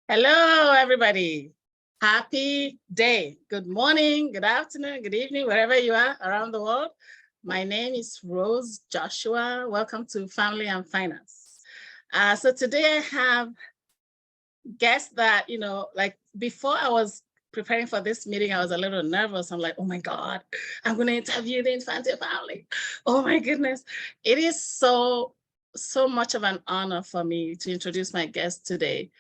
Hello, everybody. Happy day. Good morning, good afternoon, good evening, wherever you are around the world. My name is Rose Joshua. Welcome to Family and Finance. So today I have guests that, like before I was preparing for this meeting, I was a little nervous. I'm like, oh my God, I'm going to interview the Infante family. Oh my goodness. It is so much of an honor for me to introduce my guests today.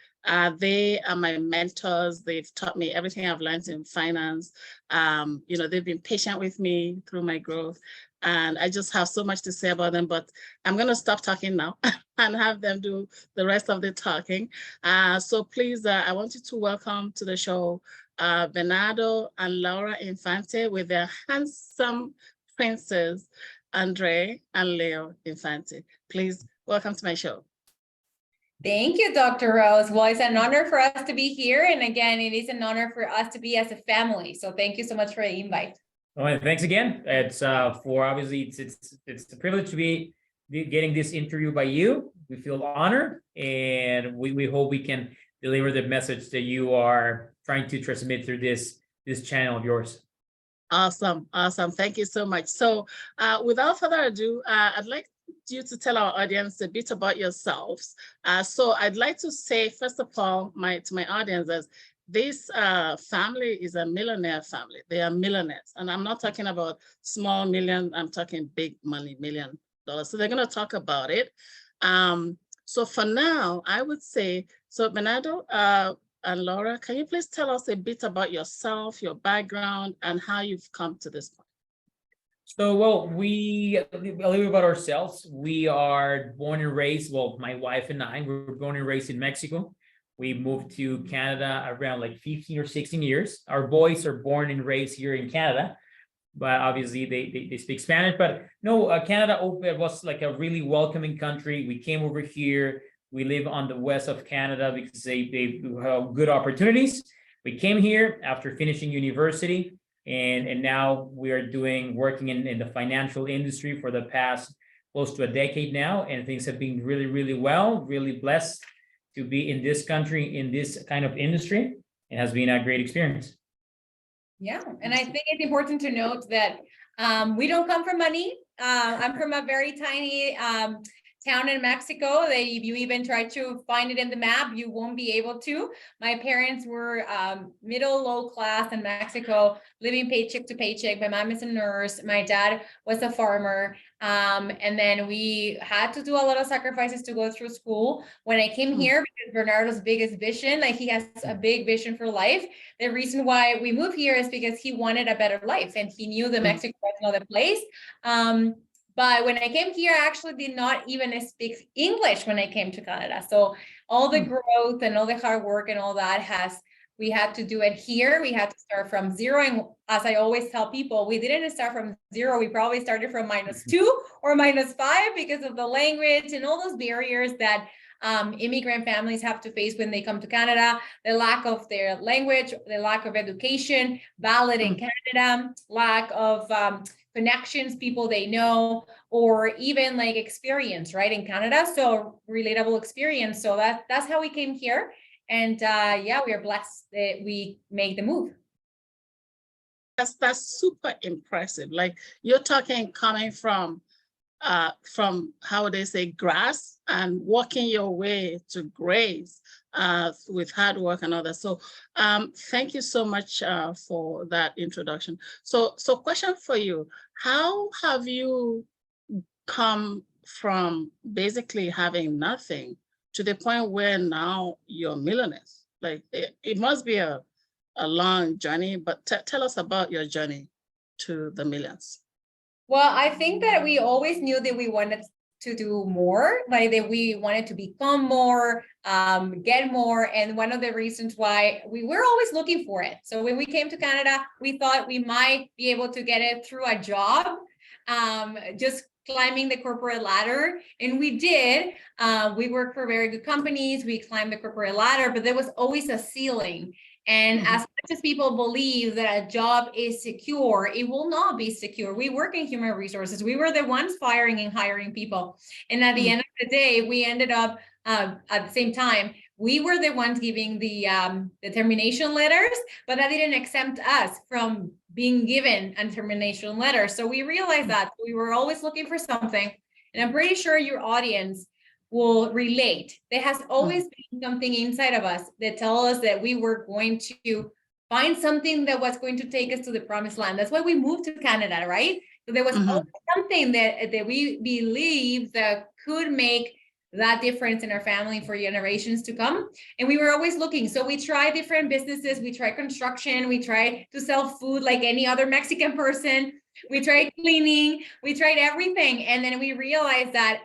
They are my mentors. They've taught me everything I've learned in finance. They've been patient with me through my growth. And I just have so much to say about them, but I'm going to stop talking now and have them do the rest of the talking. So please, I want you to welcome to the show Bernardo and Laura Infante with their handsome princes, Andre and Leo Infante. Please welcome to my show. Thank you, Dr. Rose. Well, it's an honor for us to be here. And again, it is an honor for us to be as a family. So thank you so much for the invite. Oh, thanks again. It's it's a privilege to be getting this interview by you. We feel honored, and we hope we can deliver the message that you are trying to transmit through this channel of yours. Awesome. Thank you so much. So without further ado, I'd like you to tell our audience a bit about yourselves. So I'd like to say, first of all, to my audience, is this family is a millionaire family. They are millionaires. And I'm not talking about small million, I'm talking big money, $1 million. So they're going to talk about it. So for now, I would say, so Bernardo and Laura, can you please tell us a bit about yourself, your background, and how you've come to this point? So, well, a little bit about ourselves. We are born and raised, well, my wife and I, we were born and raised in Mexico. We moved to Canada around like 15 or 16 years. Our boys are born and raised here in Canada, but obviously they speak Spanish. But no, Canada was like a really welcoming country. We came over here. We live on the west of Canada because they have good opportunities. We came here after finishing university, and now we are working in the financial industry for the past close to a decade now, and things have been really, really well, really blessed to be in this country, in this kind of industry. It has been a great experience. Yeah, and I think it's important to note that we don't come from money. I'm from a very tiny town in Mexico. If you even try to find it in the map, you won't be able to. My parents were low class in Mexico, living paycheck to paycheck. My mom is a nurse. My dad was a farmer. And then we had to do a lot of sacrifices to go through school. When I came here, because Bernardo's biggest vision, like he has a big vision for life. The reason why we moved here is because he wanted a better life and he knew that Mexico was another place. But when I came here, I actually did not even speak English when I came to Canada. So all the growth and all the hard work and all that we had to do it here. We had to start from zero. And as I always tell people, we didn't start from zero. We probably started from -2 or -5 because of the language and all those barriers that immigrant families have to face when they come to Canada, the lack of their language, the lack of education, valid in Canada, lack of connections, people they know, or even like experience, right, in Canada. So relatable experience. So that's how we came here. And yeah, we are blessed that we made the move. That's super impressive. Like you're talking coming from how they say grass and working your way to grace with hard work and all that. So thank you so much for that introduction. So question for you, how have you come from basically having nothing to the point where now you're millionaires? Like it must be a long journey, but tell us about your journey to the millions. Well, I think that we always knew that we wanted to do more, like that we wanted to become more, get more. And one of the reasons why we were always looking for it. So when we came to Canada, we thought we might be able to get it through a job, just climbing the corporate ladder. And we did. We worked for very good companies. We climbed the corporate ladder, but there was always a ceiling. And as much as people believe that a job is secure, it will not be secure. We work in human resources. We were the ones firing and hiring people. And at the end of the day, we ended up at the same time, we were the ones giving the termination letters, but that didn't exempt us from being given a termination letter. So we realized that we were always looking for something, and I'm pretty sure your audience will relate. There has always been something inside of us that tell us that we were going to find something that was going to take us to the promised land. That's why we moved to Canada, right? So there was always something that we believed that could make that difference in our family for generations to come. And we were always looking. So we tried different businesses. We tried construction. We tried to sell food like any other Mexican person. We tried cleaning. We tried everything. And then we realized that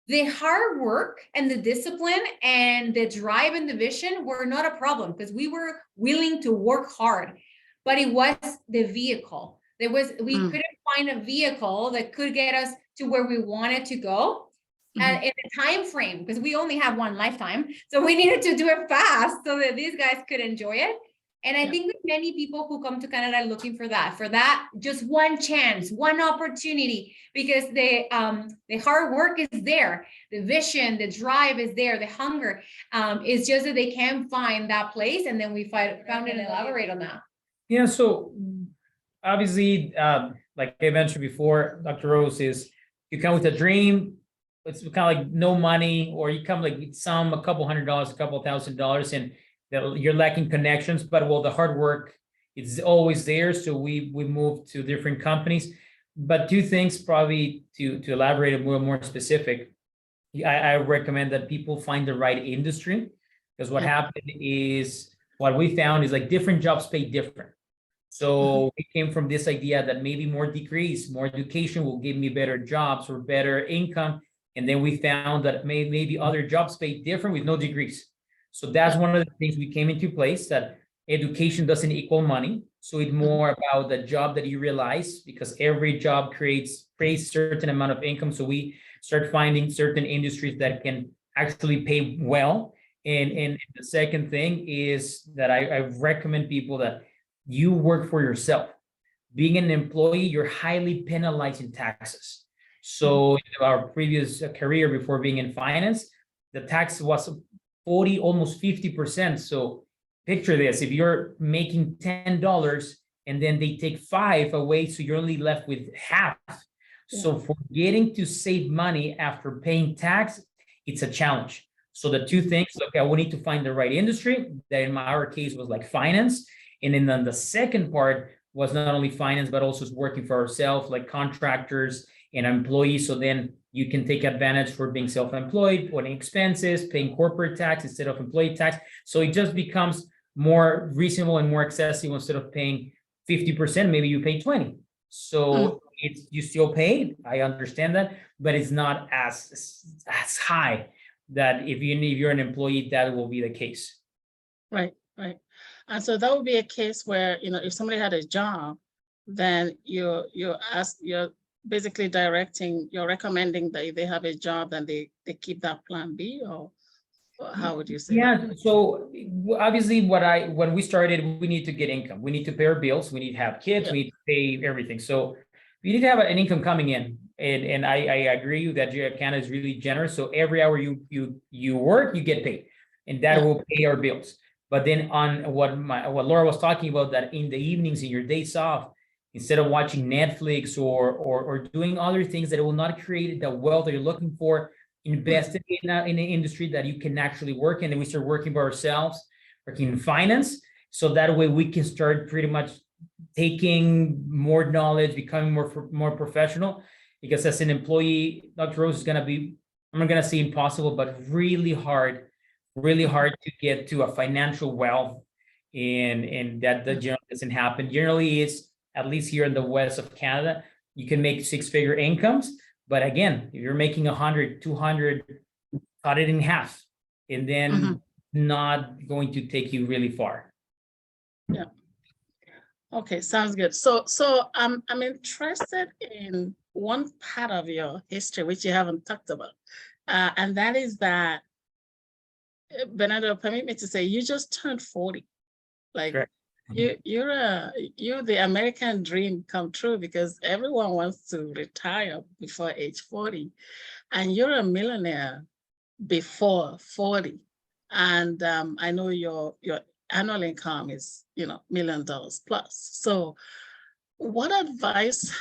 the hard work and the discipline and the drive and the vision were not a problem, because we were willing to work hard, but it was the vehicle. We couldn't find a vehicle that could get us to where we wanted to go. And in a time frame, because we only have one lifetime. So we needed to do it fast so that these guys could enjoy it. And I think that many people who come to Canada are looking for that just one chance, one opportunity, because the hard work is there, the vision, the drive is there, the hunger. It's just that they can't find that place. And then we found it and elaborate on that. Yeah, so obviously, like I mentioned before, Dr. Rose, is you come with a dream. It's kind of like no money, or you come like with a couple $100s, a couple $1,000, and you're lacking connections, but well, the hard work is always there. So we moved to different companies. But two things probably to elaborate a little more specific. I recommend that people find the right industry, because what happened is, what we found is like different jobs pay different. So we came from this idea that maybe more degrees, more education will give me better jobs or better income. And then we found that maybe other jobs pay different with no degrees. So that's one of the things we came into place, that education doesn't equal money. So it's more about the job that you realize, because every job creates certain amount of income. So we start finding certain industries that can actually pay well. And the second thing is that I recommend people that you work for yourself. Being an employee, you're highly penalized in taxes. So in our previous career before being in finance, the tax was 40, almost 50%. So picture this: if you're making $10 and then they take $5 away, so you're only left with half. So for getting to save money after paying tax, it's a challenge. So the two things, okay, we need to find the right industry. That in our case was like finance. And then the second part was not only finance, but also working for ourselves, like contractors and employees. So then you can take advantage for being self-employed, putting expenses, paying corporate tax instead of employee tax. So it just becomes more reasonable and more accessible. Instead of paying 50%, maybe you pay 20. So you still pay. I understand that, but it's not as high that if you're an employee, that will be the case. Right. And so that would be a case where, if somebody had a job, then you're basically you're recommending that if they have a job, then they keep that plan B, or how would you say? Yeah, so obviously when we started, we need to get income. We need to pay our bills. We need to have kids. We need to pay everything. So you need to have an income coming in. And I agree that Canada is really generous. So every hour you work, you get paid, and that will pay our bills. But then on what Laura was talking about, that in the evenings, in your days off, instead of watching Netflix or doing other things that will not create the wealth that you're looking for, invest in an industry that you can actually work in. And we start working by ourselves, working in finance. So that way we can start pretty much taking more knowledge, becoming more professional. Because as an employee, Dr. Rose, is going to be, I'm not going to say impossible, but really hard to get to a financial wealth. And that generally doesn't happen. Generally, it's, at least here in the west of Canada, you can make 6-figure incomes. But again, if you're making 100, 200, cut it in half, and then not going to take you really far. Yeah. Okay, sounds good. So I'm interested in one part of your history which you haven't talked about, and that is that, Bernardo, permit me to say, you just turned 40. Like, correct. You're the American dream come true, because everyone wants to retire before age 40, and you're a millionaire before 40. And I know your annual income is, $1 million plus. So what advice,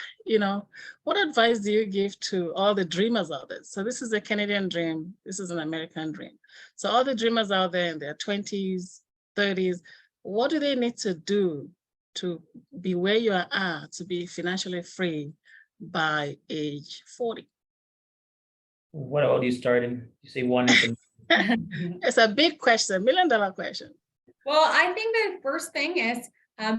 what advice do you give to all the dreamers out there? So this is a Canadian dream. This is an American dream. So all the dreamers out there in their 20s, 30s, what do they need to do to be where you are, to be financially free by age 40? What about you starting? You say one is It's a big question, $1 million question. Well, I think the first thing is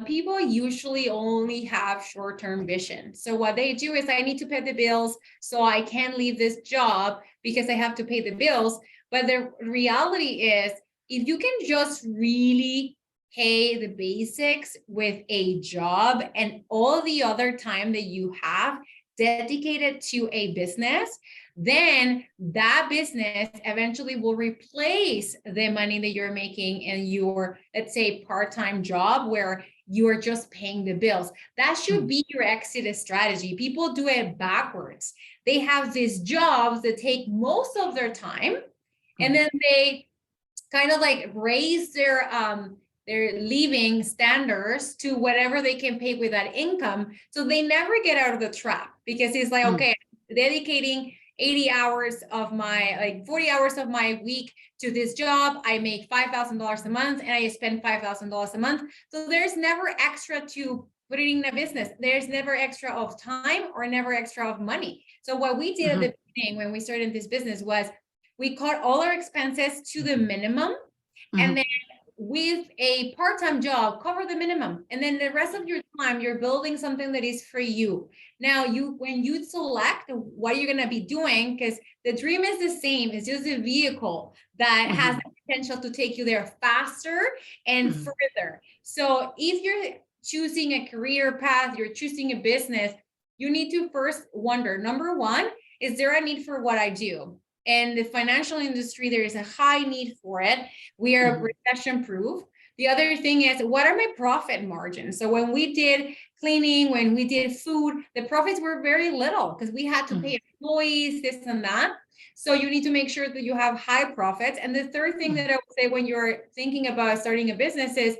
people usually only have short-term vision. So what they do is, I need to pay the bills, so I can't leave this job because I have to pay the bills. But the reality is, if you can just really pay the basics with a job and all the other time that you have dedicated to a business, then that business eventually will replace the money that you're making in your, let's say, part-time job where you are just paying the bills. That should be your exit strategy. People do it backwards. They have these jobs that take most of their time, and then they kind of like raise their living standards to whatever they can pay with that income. So they never get out of the trap, because it's like, okay, dedicating 80 hours of my, 40 hours of my week to this job. I make $5,000 a month and I spend $5,000 a month. So there's never extra to put it in a business. There's never extra of time or never extra of money. So what we did at the beginning when we started this business was we cut all our expenses to the minimum, and then with a part-time job, cover the minimum. And then the rest of your time, you're building something that is for you. Now, when you select what you're going to be doing, because the dream is the same, it's just a vehicle that has the potential to take you there faster and further. So if you're choosing a career path, you're choosing a business, you need to first wonder, number one, is there a need for what I do? In the financial industry, there is a high need for it. We are recession proof. The other thing is, what are my profit margins? So when we did cleaning, when we did food, the profits were very little because we had to pay employees, this and that. So you need to make sure that you have high profits. And the third thing that I would say when you're thinking about starting a business is,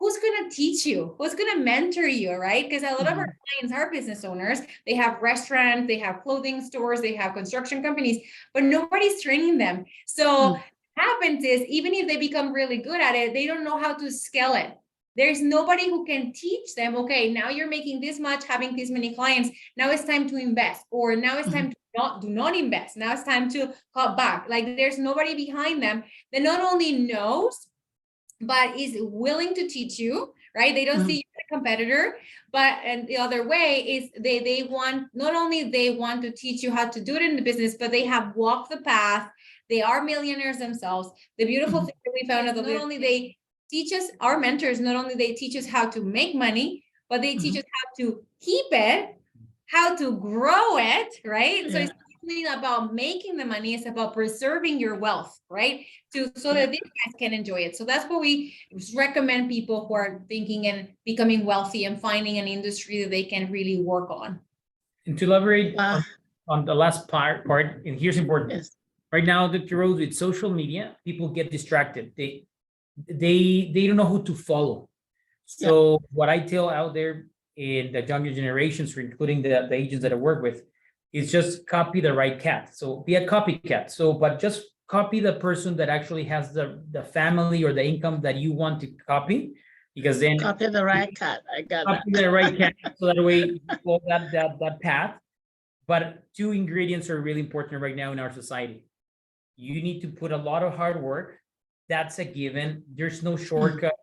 who's going to teach you? Who's going to mentor you, right? Because a lot of our clients are business owners. They have restaurants, they have clothing stores, they have construction companies, but nobody's training them. So what happens is, even if they become really good at it, they don't know how to scale it. There's nobody who can teach them, okay, now you're making this much, having this many clients, now it's time to invest, or now it's time to do not invest. Now it's time to cut back. Like, there's nobody behind them that not only knows, but is willing to teach you, right? They don't see you as a competitor, and the other way is they want, not only they want to teach you how to do it in the business, but they have walked the path. They are millionaires themselves. The beautiful thing that we found is that not only they teach us, our mentors, not only they teach us how to make money, but they teach us how to keep it, how to grow it, right? So it's about making the money, it's about preserving your wealth, right? So that these guys can enjoy it. So that's what we recommend people who are thinking and becoming wealthy and finding an industry that they can really work on. And to elaborate on the last part, and here's important. Right now, Dr. Rose, with social media, people get distracted. They don't know who to follow. So what I tell out there in the younger generations, including the agents that I work with, is just copy the right cat. So be a copycat. So, but just copy the person that actually has the family or the income that you want to copy, because then copy the right cat. I got that. Copy the right cat, so that way you follow that path. But two ingredients are really important right now in our society. You need to put a lot of hard work. That's a given. There's no shortcut.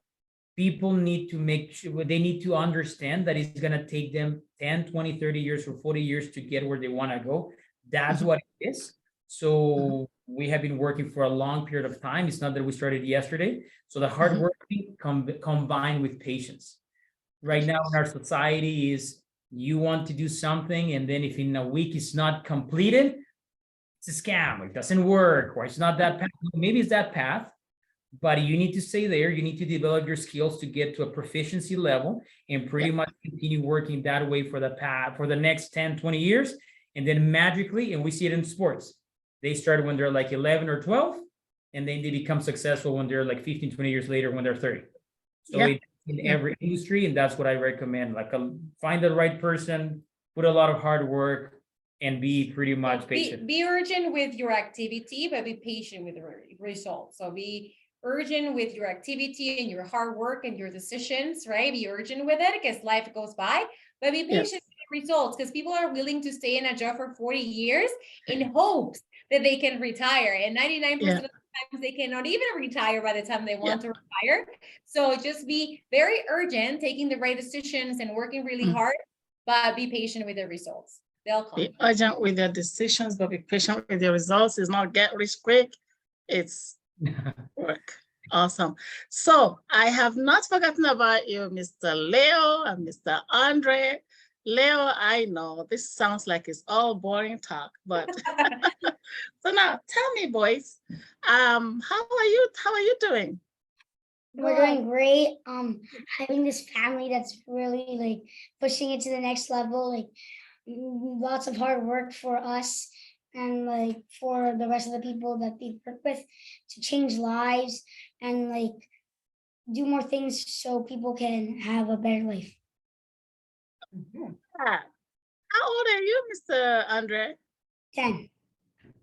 People need to make sure, they need to understand that it's going to take them 10, 20, 30 years or 40 years to get where they want to go. That's what it is. So we have been working for a long period of time. It's not that we started yesterday. So the hard work combined with patience. Right now in our society is, you want to do something, and then if in a week it's not completed, it's a scam, it doesn't work, or it's not that path. Maybe it's that path, but you need to stay there. You need to develop your skills to get to a proficiency level and pretty much continue working that way for the path for the next 10, 20 years. And then magically, and we see it in sports, they started when they're like 11 or 12, and then they become successful when they're like 15, 20 years later when they're 30. So Yeah. it's in every industry, and that's what I recommend. Like find the right person, put a lot of hard work, and be pretty much patient. Be urgent with your activity, but be patient with the results. So be urgent with your activity and your hard work and your decisions, right? Be urgent with it because life goes by, but be patient with the results because people are willing to stay in a job for 40 years in hopes that they can retire. And 99% of the times they cannot even retire by the time they want to retire. So just be very urgent, taking the right decisions and working really hard, but be patient with the results. They'll come. Be urgent with your decisions, but be patient with your results. It's not get rich quick. It's work. Awesome. So I have not forgotten about you, Mr. Leo and Mr. Andre. Leo, I know this sounds like it's all boring talk, but so now tell me, boys, how are you doing? We're doing great. Having this family that's really like pushing it to the next level, like lots of hard work for us and like for the rest of the people that they work with to change lives and like do more things so people can have a better life. How old are you, Mr. Andre? 10.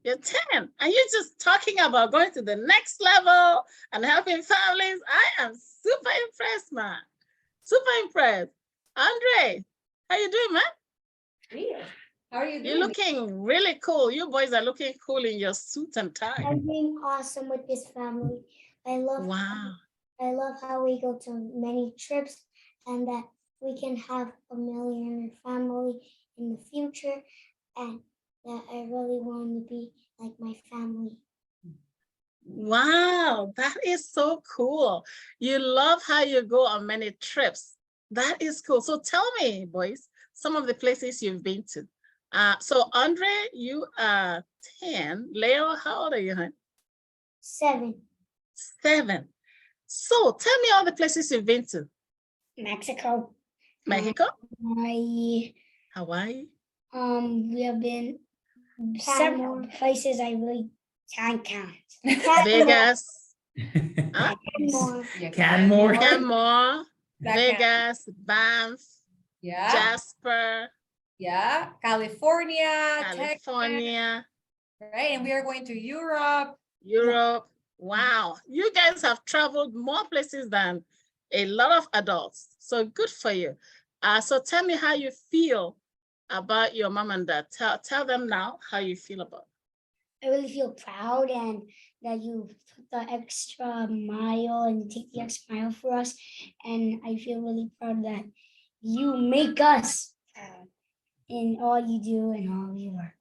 You're 10, and you're just talking about going to the next level and helping families. I am super impressed, man. Super impressed. Andre, how you doing, man? How are you doing? You're looking really cool. You boys are looking cool in your suit and tie. I'm being awesome with this family. I love how we go to many trips and that we can have a millionaire family in the future and that I really want to be like my family. Wow, that is so cool. You love how you go on many trips. That is cool. So tell me, boys, some of the places you've been to. So Andre, you are 10. Leo, how old are you, hon? 7. 7. So tell me all the places you've been to. Mexico. Mexico? Hawaii. Hawaii? We have been several places I really can't count. Vegas. Canmore. Canmore. Vegas, Banff. Yeah. Jasper. Yeah. California. Texas, California. right. And we are going to Europe. Europe. Wow. You guys have traveled more places than a lot of adults. So good for you. So tell me how you feel about your mom and dad. Tell them now how you feel about it. I really feel proud and that you put the extra mile and take the extra mile for us. And I feel really proud that you make us proud in all you do and all you are.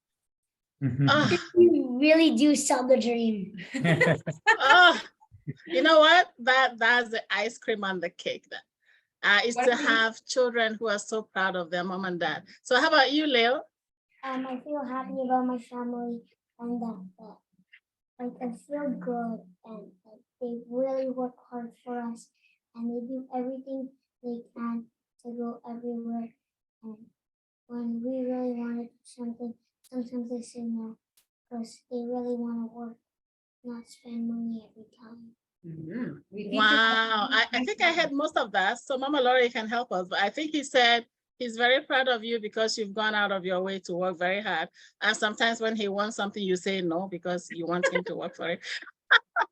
Oh, You really do sell the dream. oh, you know what? That's the ice cream on the cake. That is to have children who are so proud of their mom and dad. So how about you, Leo? I feel happy about my family and that like I feel good and like, they really work hard for us and they do everything they can to go everywhere. And when we really want to do something, sometimes they say no because they really want to work, not spend money every time. Wow, I think I had most of that. So Mama Laura can help us, but I think he said he's very proud of you because you've gone out of your way to work very hard. And sometimes when he wants something, you say no because you want him to work for it.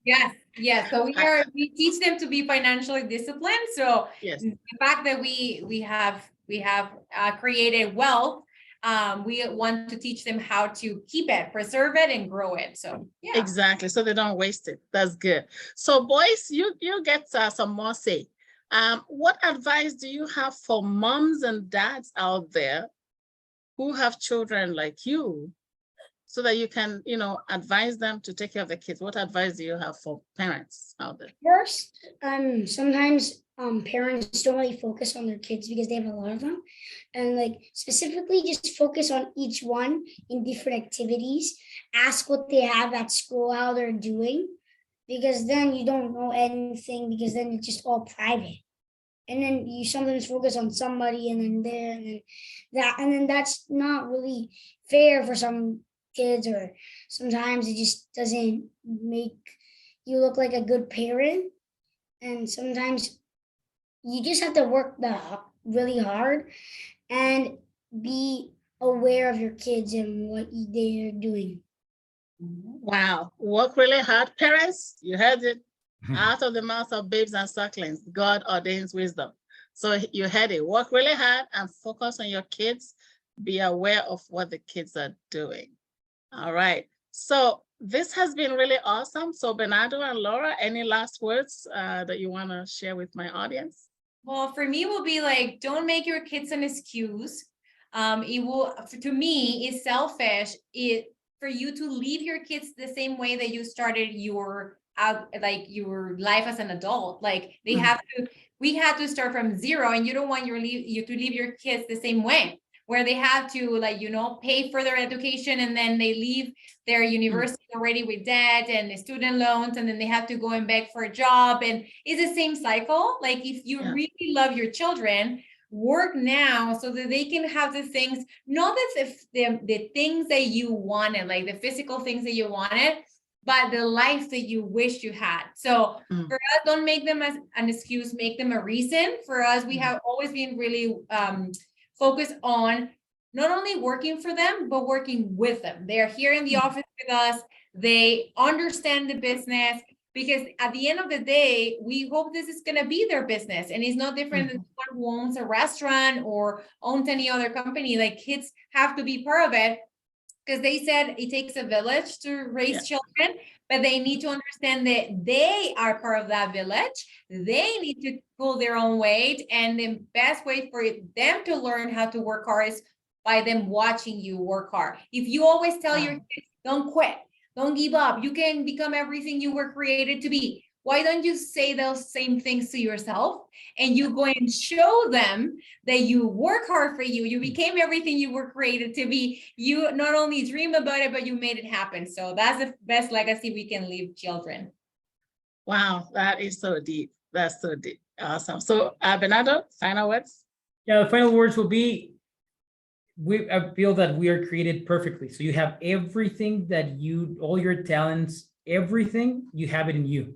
Yes, yes. So we teach them to be financially disciplined. So yes, the fact that we have created wealth, we want to teach them how to keep it, preserve it, and grow it. So yeah, exactly. So they don't waste it. That's good. So boys, you get some more say. What advice do you have for moms and dads out there who have children like you, so that you can, advise them to take care of the kids? What advice do you have for parents out there? First, sometimes parents don't really focus on their kids because they have a lot of them. And like specifically just focus on each one in different activities. Ask what they have at school, how they're doing, because then you don't know anything because then it's just all private. And then you sometimes focus on somebody and then there and then that, and then that's not really fair for some kids, or sometimes it just doesn't make you look like a good parent. And sometimes you just have to work really hard and be aware of your kids and what they are doing. Wow, work really hard. Parents, you heard it out of the mouth of babes and sucklings. God ordains wisdom. So you heard it. Work really hard and focus on your kids. Be aware of what the kids are doing. All right. So this has been really awesome. So Bernardo and Laura, any last words that you want to share with my audience? Well, for me, will be like, don't make your kids an excuse. It will, to me, is selfish. For you to leave your kids the same way that you started your your life as an adult. Like they have to, we had to start from zero, and you don't want you to leave your kids the same way, where they have to pay for their education, and then they leave their university already with debt and the student loans, and then they have to go and beg for a job, and it's the same cycle. Like if you really love your children, work now so that they can have the things, not that the things that you wanted, like the physical things that you wanted, but the life that you wish you had. So for us, don't make them as an excuse, make them a reason. For us, we have always been really focused on not only working for them, but working with them. They're here in the office with us. They understand the business, because at the end of the day, we hope this is going to be their business. And it's not different than someone who owns a restaurant or owns any other company. Like kids have to be part of it, because they said it takes a village to raise children, but they need to understand that they are part of that village. They need to pull their own weight. And the best way for them to learn how to work hard is by them watching you work hard. If you always tell your kids, don't quit, don't give up, you can become everything you were created to be, why don't you say those same things to yourself, and you go and show them that you work hard for you, you became everything you were created to be, you not only dream about it, but you made it happen. So that's the best legacy we can leave children. Wow, that is so deep. That's so deep. Awesome. So Bernardo, final words? Yeah, the final words will be, I feel that we are created perfectly. So you have everything that all your talents, everything, you have it in you.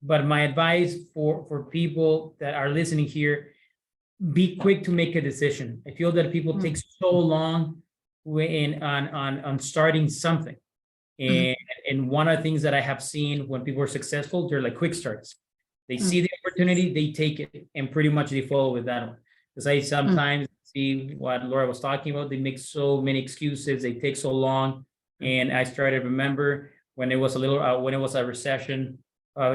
But my advice for people that are listening here, be quick to make a decision. I feel that people take so long on starting something. And one of the things that I have seen when people are successful, they're like quick starts. They see the opportunity, they take it, and pretty much they follow with that one. Because I sometimes see what Laura was talking about, they make so many excuses, they take so long. And I started to remember when it was a recession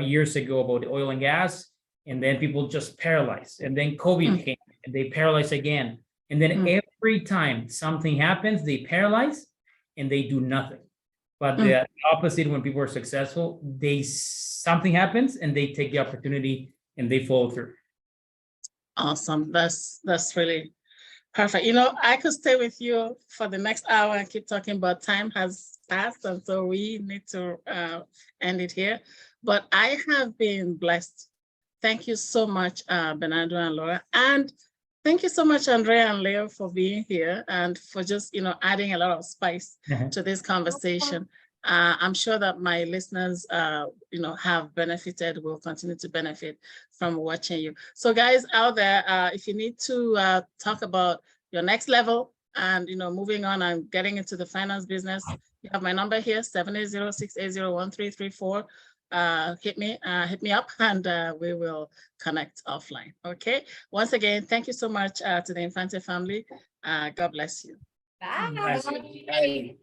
years ago about the oil and gas, and then people just paralyzed, and then COVID came and they paralyzed again. And then every time something happens, they paralyze and they do nothing. But the opposite, when people are successful, something happens and they take the opportunity and they follow through. Awesome. That's really perfect. I could stay with you for the next hour and keep talking, but time has passed, and so we need to end it here. But I have been blessed. Thank you so much, Bernardo and Laura. And thank you so much, Andrea and Leo, for being here and for just, adding a lot of spice to this conversation. I'm sure that my listeners, have benefited, will continue to benefit from watching you. So guys out there, if you need to talk about your next level and, moving on and getting into the finance business, you have my number here, 780-680-1334. Hit me up and we will connect offline. Okay. Once again, thank you so much to the Infante family. God bless you. Bye. Bye.